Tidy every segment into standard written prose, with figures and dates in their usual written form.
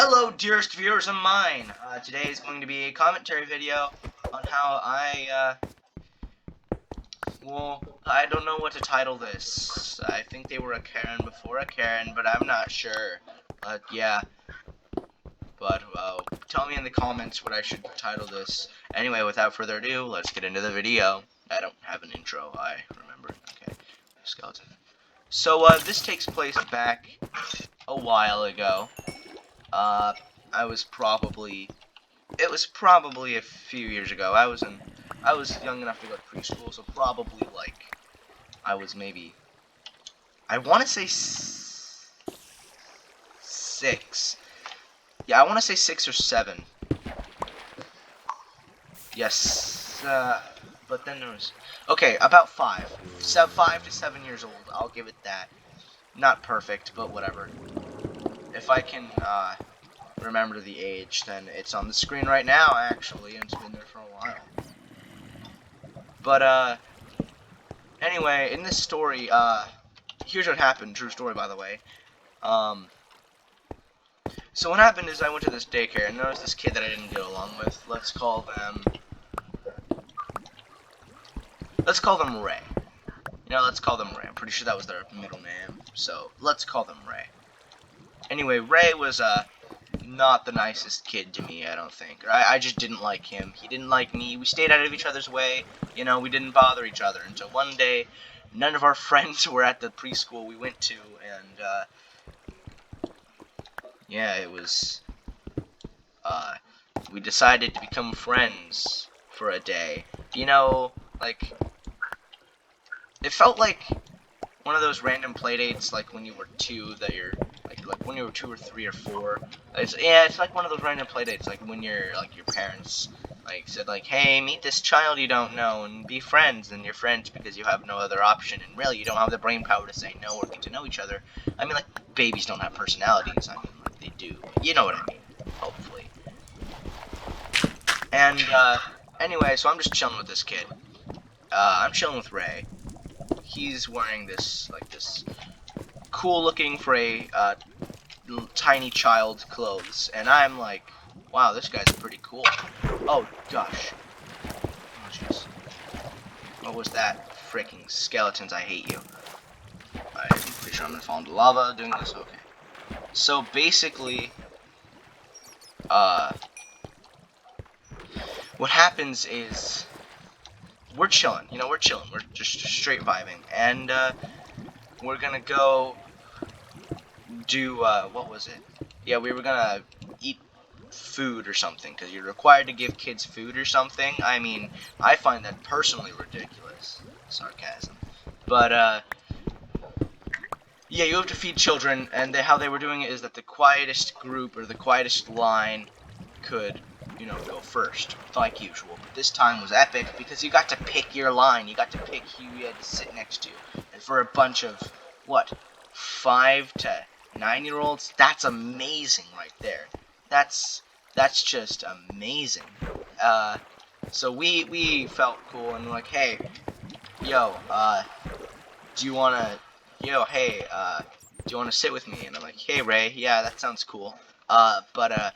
Hello, dearest viewers of mine. Today is going to be a commentary video on how I don't know what to title this. I think they were a Karen before a Karen, but I'm not sure. Yeah. But, tell me in the comments what I should title this. Anyway, without further ado, let's get into the video. I don't have an intro, I remember. Okay. Skeleton. So, this takes place back a while ago. It was probably a few years ago. I was young enough to go to preschool, so probably like I was maybe, I want to say 6. Yeah, I want to say 6 or 7. Yes, but then there was, okay, about 5. 5 to 7 years old. I'll give it that. Not perfect, but whatever. If I can remember the age, then it's on the screen right now, actually, and it's been there for a while. But anyway, in this story, here's what happened. True story, by the way. So what happened is I went to this daycare and there was this kid that I didn't get along with. Let's call them Ray. You know, let's call them Ray. I'm pretty sure that was their middle name. So let's call them Ray. Anyway, Ray was not the nicest kid to me, I don't think. I just didn't like him. He didn't like me. We stayed out of each other's way. You know, we didn't bother each other until one day none of our friends were at the preschool we went to, and yeah, it was we decided to become friends for a day. You know, like, it felt like one of those random playdates, like when you were 2, that you're like when you were 2 or 3 or 4. It's like one of those random playdates, like when you're like your parents like said like, hey, meet this child you don't know and be friends, and you're friends because you have no other option, and really you don't have the brain power to say no or get to know each other. I mean, like, babies don't have personalities. I mean, like, they do. You know what I mean? Hopefully. And anyway, so I'm just chilling with this kid. I'm chilling with Ray. He's wearing this cool looking for a tiny child clothes, and I'm like, wow, this guy's pretty cool. Oh gosh. Oh jeez. What was that? Freaking skeletons, I hate you. I'm pretty sure I'm gonna fall into lava doing this. Okay. So basically, what happens is we're chilling. You know, we're chilling. We're just straight vibing, and we're gonna go do what was it? Yeah, we were gonna eat food or something, because you're required to give kids food or something. I mean, I find that personally ridiculous. Sarcasm. But yeah, you have to feed children, and how they were doing it is that the quietest group or the quietest line could, you know, go first, like usual. But this time was epic because you got to pick your line. You got to pick who you had to sit next to. And for a bunch of, what, 5 to 9-year-olds, that's amazing right there. That's just amazing. So we felt cool and we're like, hey, yo, do you wanna, hey, do you wanna sit with me? And I'm like, hey, Ray, yeah, that sounds cool. But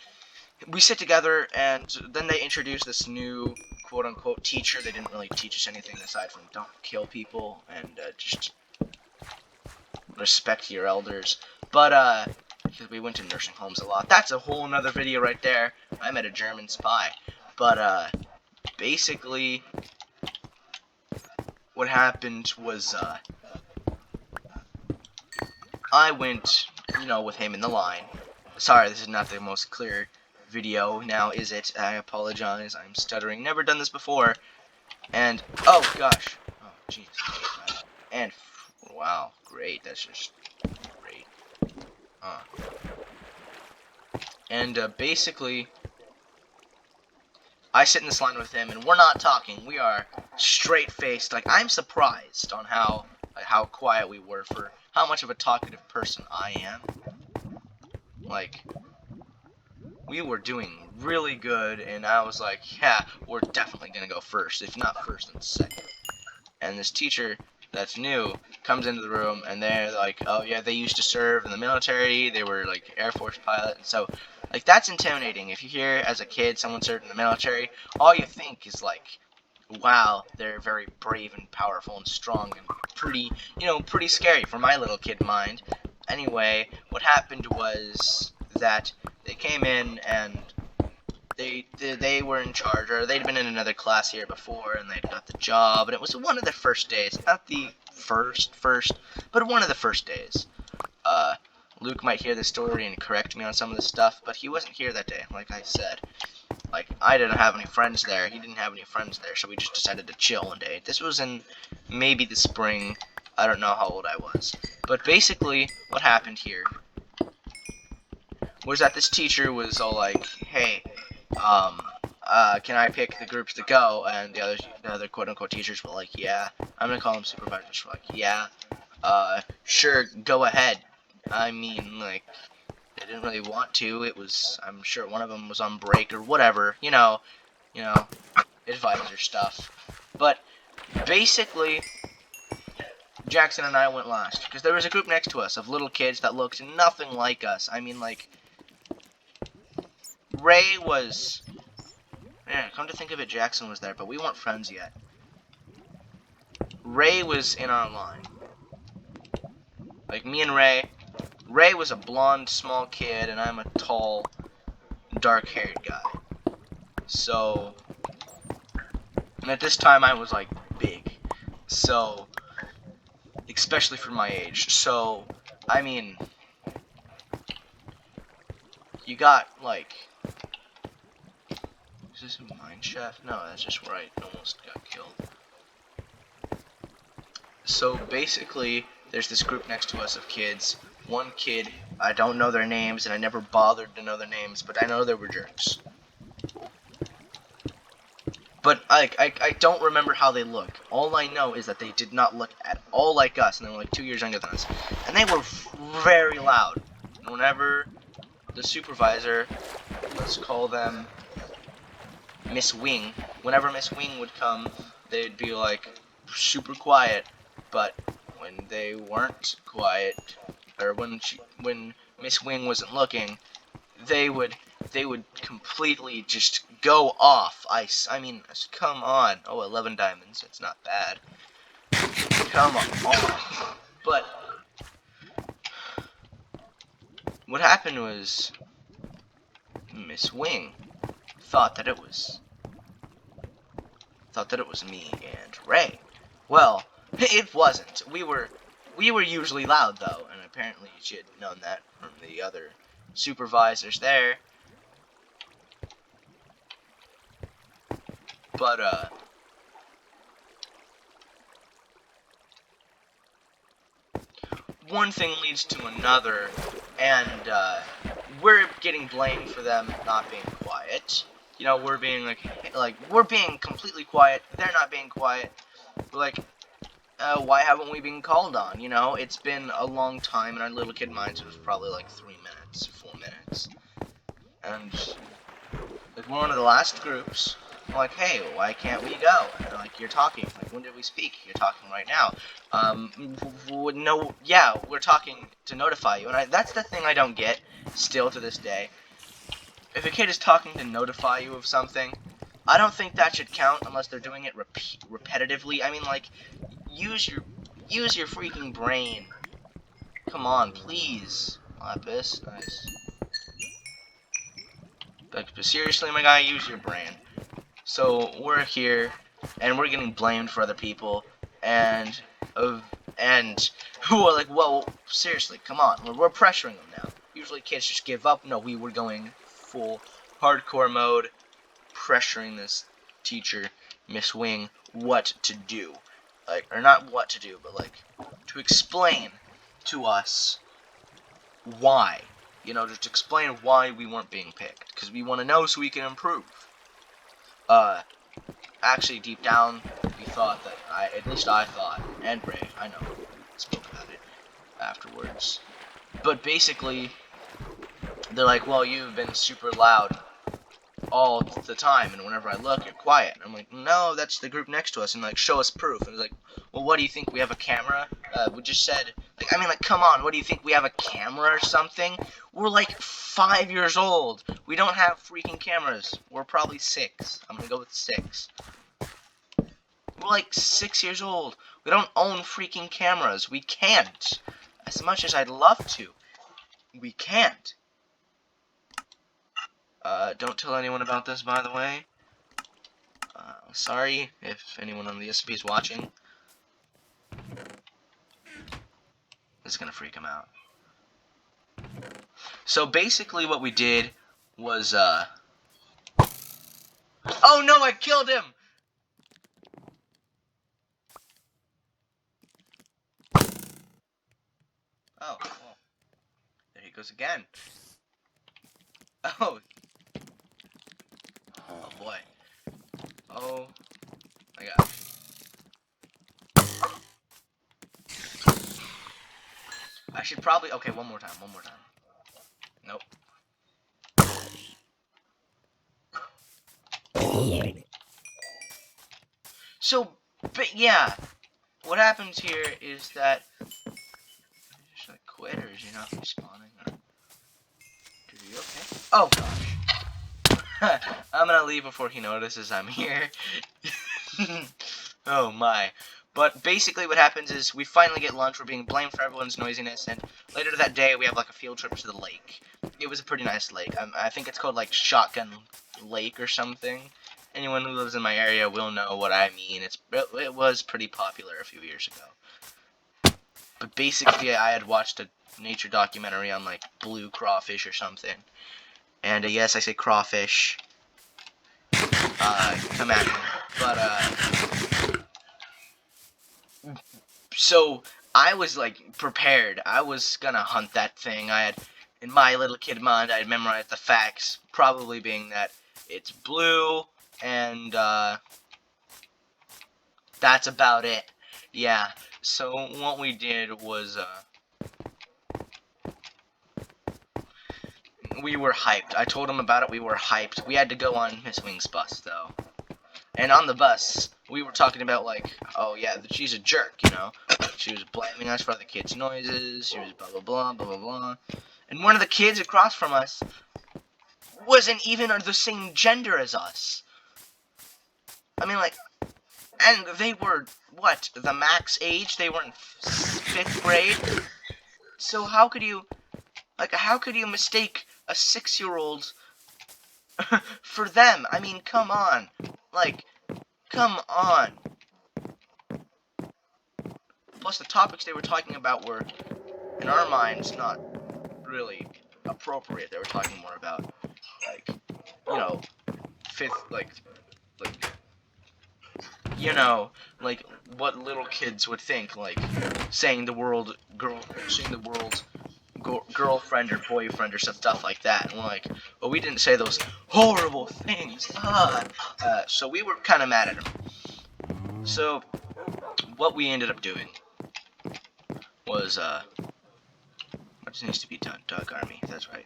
we sit together, and then they introduce this new quote-unquote teacher. They didn't really teach us anything aside from don't kill people and just respect your elders. But because we went to nursing homes a lot. That's a whole nother video right there. I met a German spy. But basically, what happened was I went, you know, with him in the line. Sorry, this is not the most clear video now, is it? I apologize. I'm stuttering. Never done this before. And oh gosh. Oh jeez. And wow, great. That's just great. And basically, I sit in this line with him, and we're not talking. We are straight-faced. Like, I'm surprised on how quiet we were for how much of a talkative person I am. Like, we were doing really good, and I was like, yeah, we're definitely gonna go first. If not first, then second. And this teacher that's new comes into the room, and they're like, oh yeah, they used to serve in the military, they were like Air Force pilot, and so like that's intimidating. If you hear as a kid someone served in the military, all you think is like, wow, they're very brave and powerful and strong and pretty, pretty scary for my little kid mind. Anyway, what happened was that they came in and they were in charge, or they'd been in another class here before, and they'd got the job, and it was one of the first days, not the first, but one of the first days. Luke might hear this story and correct me on some of this stuff, but he wasn't here that day, like I said. Like, I didn't have any friends there, he didn't have any friends there, so we just decided to chill one day. This was in maybe the spring, I don't know how old I was. But basically, what happened here was that this teacher was all like, hey, can I pick the groups to go? And the other quote-unquote teachers were like, yeah. I'm gonna call them supervisors. Were like, yeah, sure, go ahead. I mean, like, they didn't really want to. It was, I'm sure one of them was on break or whatever, advisor stuff. But basically, Jackson and I went last because there was a group next to us of little kids that looked nothing like us. I mean, like, Ray was, man, come to think of it, Jackson was there, but we weren't friends yet. Ray was in our line. Like, me and Ray. Ray was a blonde, small kid, and I'm a tall, dark-haired guy. So, and at this time I was, like, big. So, especially for my age. So, I mean, you got, like, is this a mine shaft? No, that's just where I almost got killed. So basically, there's this group next to us of kids. One kid, I don't know their names, and I never bothered to know their names, but I know they were jerks. But I don't remember how they look. All I know is that they did not look at all like us, and they were like 2 years younger than us. And they were very loud. And whenever the supervisor, let's call them Miss Wing, whenever Miss Wing would come, they'd be like super quiet. But when they weren't quiet, or when Miss Wing wasn't looking, they would completely just go off. I mean, come on. Oh, 11 diamonds. That's not bad. Come on. But what happened was Miss Wing thought that it was me and Ray. Well, it wasn't. We were usually loud though, and apparently she had known that from the other supervisors there. But one thing leads to another, and we're getting blamed for them not being quiet. We're being like we're being completely quiet. They're not being quiet. We're like, why haven't we been called on? It's been a long time, and our little kid minds was probably like 3 minutes, 4 minutes. And like, we're one of the last groups. I'm like, hey, why can't we go? And they're like, you're talking. Like, when did we speak? You're talking right now. No, yeah, we're talking to notify you. And that's the thing I don't get, still to this day. If a kid is talking to notify you of something, I don't think that should count unless they're doing it repetitively. I mean, like, use your freaking brain. Come on, please. Lapis, nice. But seriously, my guy, use your brain. So we're here, and we're getting blamed for other people, and who are like, well, seriously, come on, we're pressuring them now. Usually kids just give up. No, we were going full hardcore mode, pressuring this teacher, Miss Wing, what to do. Like, or not what to do, but like, to explain to us why. Just explain why we weren't being picked, because we want to know so we can improve. Actually, deep down, we thought that, at least I thought, and Ray, I know, spoke about it afterwards. But basically, they're like, well, you've been super loud. all the time, and whenever I look, you're quiet. And I'm like, no, that's the group next to us, and like, show us proof. And it's like, well, what do you think? We have a camera? We just said, like, I mean, like, come on, what do you think? We have a camera or something? We're like 5 years old. We don't have freaking cameras. We're probably 6. I'm gonna go with 6. We're like 6 years old. We don't own freaking cameras. We can't. As much as I'd love to, we can't. Don't tell anyone about this, by the way. Sorry if anyone on the SP is watching. This is gonna freak him out. So basically what we did was, oh no, I killed him! Oh, well, there he goes again. Oh. Oh boy. Oh my gosh. I should probably, okay, one more time. Nope. So, but yeah, what happens here is that, just like quit, or is he not respawning, or, dude, are you okay? Oh gosh. I'm gonna leave before he notices I'm here. Oh my. But basically what happens is we finally get lunch, we're being blamed for everyone's noisiness, and later that day we have like a field trip to the lake. It was a pretty nice lake. I think it's called like Shotgun Lake or something. Anyone who lives in my area will know what I mean. It was pretty popular a few years ago. But basically I had watched a nature documentary on like blue crawfish or something. And yes, I say crawfish. Come at me. But so I was like prepared. I was gonna hunt that thing. I had, in my little kid mind, I had memorized the facts, probably being that it's blue, and that's about it. Yeah. So what we did was we were hyped. I told him about it. We were hyped. We had to go on Miss Wing's bus though. And on the bus, we were talking about, like, oh, yeah, she's a jerk, you know? She was blaming us for the kids' noises. She was blah, blah, blah, blah, blah, blah. And one of the kids across from us wasn't even the same gender as us. I mean, like, and they were, what, the max age? They were in 5th grade? So how could you mistake a 6-year-old for them? I mean, come on. Like, come on. Plus, the topics they were talking about were, in our minds, not really appropriate. They were talking more about, like, you know, 5th, like, you know, like, what little kids would think, like, saying the world girlfriend or boyfriend or stuff like that. And we're like, well, we didn't say those horrible things. So we were kind of mad at him. So what we ended up doing was, what just needs to be done? Doug Army, that's right.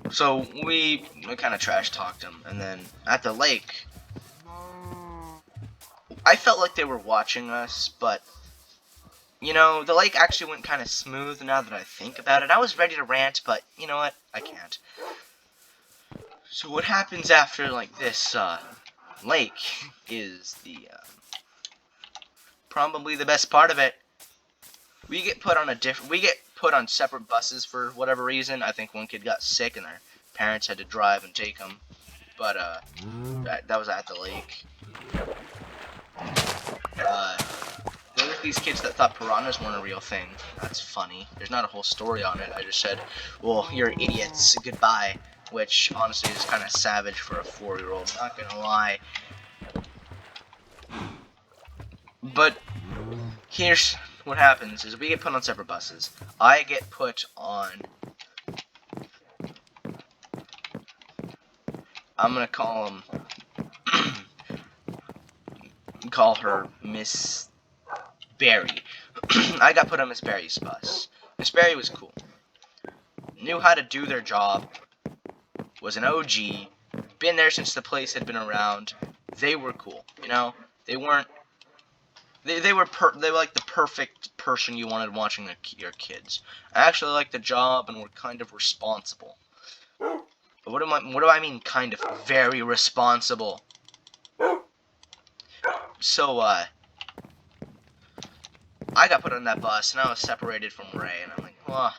So we kind of trash talked him, and then at the lake, I felt like they were watching us, but you know, the lake actually went kind of smooth now that I think about it. I was ready to rant, but you know what? I can't. So what happens after, like, this, lake is the, probably the best part of it. We get put on separate buses for whatever reason. I think one kid got sick and their parents had to drive and take him. But, that was at the lake. There were these kids that thought piranhas weren't a real thing. That's funny. There's not a whole story on it. I just said, well, you're idiots. Goodbye. Which, honestly, is kind of savage for a 4-year-old. Not gonna lie. But here's what happens, is we get put on separate buses. I get put on... I'm gonna call her Miss Barry. I got put on Miss Barry's bus. Miss Barry was cool. Knew how to do their job. Was an OG. been there since the place had been around. They were cool, you know. They weren't. They were like the perfect person you wanted watching your kids. I actually liked the job and were kind of responsible. What do I mean? Kind of very responsible. So I got put on that bus and I was separated from Ray, and I'm like, well,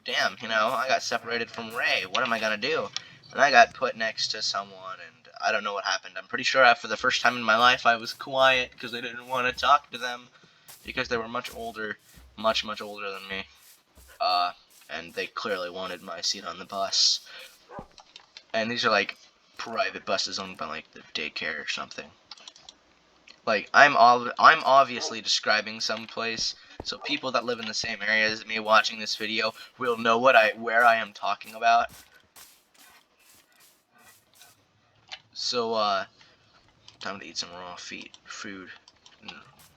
damn, you know, I got separated from Ray. What am I gonna do? And I got put next to someone, and I don't know what happened. I'm pretty sure for the first time in my life I was quiet because I didn't want to talk to them because they were much older, much older than me. And they clearly wanted my seat on the bus. And these are like private buses owned by like the daycare or something. Like I'm obviously describing some place, so people that live in the same area as me watching this video will know where I am talking about. So time to eat some raw food.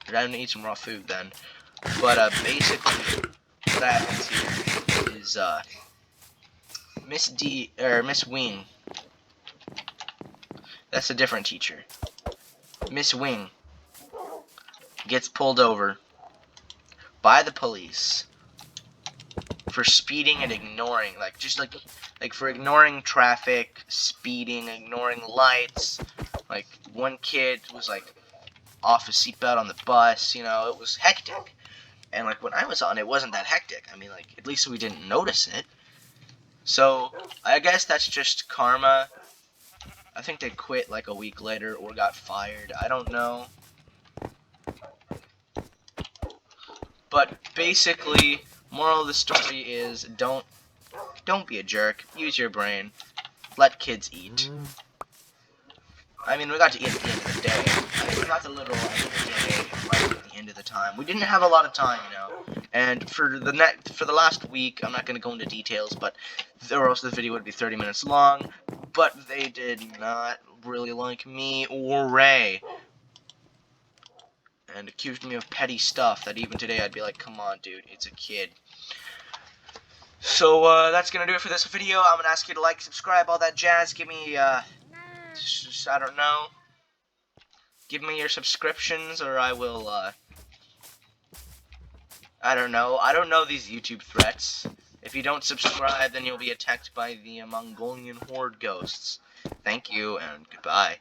Time to eat some raw food then. But basically what happens here is Miss Wing. That's a different teacher. Miss Wing gets pulled over by the police for speeding and ignoring, like for ignoring traffic, speeding, ignoring lights. Like one kid was like off his seatbelt on the bus, you know, it was hectic. And like when I was on, it wasn't that hectic. I mean, like at least we didn't notice it. So I guess that's just karma. I think they quit like a week later or got fired. I don't know. But basically, moral of the story is don't be a jerk. Use your brain. Let kids eat. I mean, we got to eat at the end of the day. I mean, we got the literal end of the day right at the end of the time. We didn't have a lot of time, you know. And for the last week, I'm not going to go into details, but or else the video would be 30 minutes long. But they did not really like me or Ray, and accused me of petty stuff that even today I'd be like, come on, dude, it's a kid. So that's gonna do it for this video. I'm gonna ask you to like, subscribe, all that jazz. Give me I don't know. Give me your subscriptions, or I will I don't know. I don't know these YouTube threats. If you don't subscribe, then you'll be attacked by the Mongolian horde ghosts. Thank you and goodbye.